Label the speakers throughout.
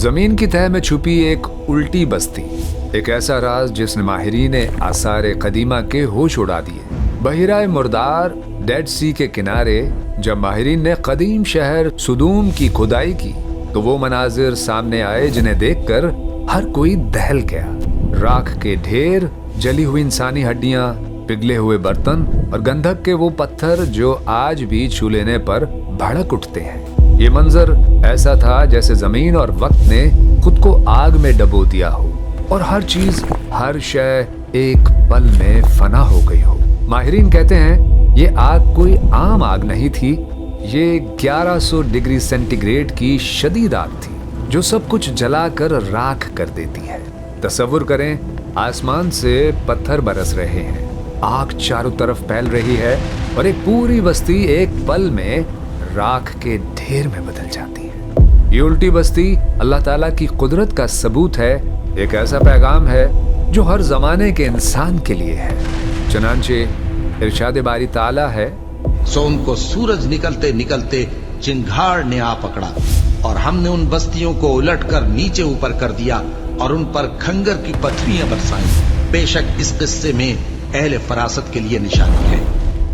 Speaker 1: जमीन की तह में छुपी एक उल्टी बस्ती, एक ऐसा राज जिसने माहिरीन आसार कदीमा के होश उड़ा दिए। बहिराए मुर्दार डेड सी के किनारे जब माहिरीन ने कदीम शहर सुदूम की खुदाई की तो वो मनाजिर सामने आए जिन्हें देखकर हर कोई दहल गया। राख के ढेर, जली हुई इंसानी हड्डियां, पिघले हुए बर्तन और गंधक के वो पत्थर जो आज भी छू लेने पर भड़क उठते हैं। ये मंजर ऐसा था जैसे जमीन और वक्त ने खुद को आग में डबो दिया हो और हर चीज, हर शय एक पल में फना हो गई हो। माहिरीन कहते हैं ये आग कोई आम आग नहीं थी, ये 1100 डिग्री सेंटीग्रेड की शदीद आग थी जो सब कुछ जलाकर राख कर देती है। तसव्वुर करें, आसमान से पत्थर बरस रहे हैं, आग चारों तरफ फैल रही है और एक पूरी बस्ती एक पल में राख के ढेर में बदल जाती है। ये उल्टी बस्ती अल्लाह ताला की कुदरत का सबूत है, एक ऐसा पैगाम है जो हर जमाने के इंसान के लिए है। चनांचे इरशाद बारी ताला है,
Speaker 2: सोम को सूरज निकलते निकलते चिंगार ने आ पकड़ा और हमने उन बस्तियों को उलटकर नीचे ऊपर कर दिया और उन पर खंगर की पथरियां बरसाई। बेशक इस किस्से में अहले फरासत के लिए निशानी है।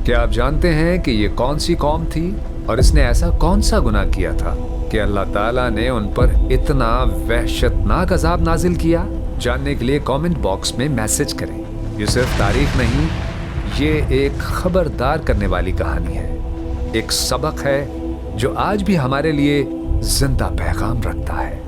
Speaker 1: क्या आप जानते हैं कि ये कौन सी कौम थी और इसने ऐसा कौन सा गुनाह किया था कि अल्लाह ताला ने उन पर इतना वहशतनाक अजाब नाजिल किया? जानने के लिए कमेंट बॉक्स में मैसेज करें। ये सिर्फ तारीख नहीं, ये एक खबरदार करने वाली कहानी है, एक सबक है जो आज भी हमारे लिए जिंदा पैगाम रखता है।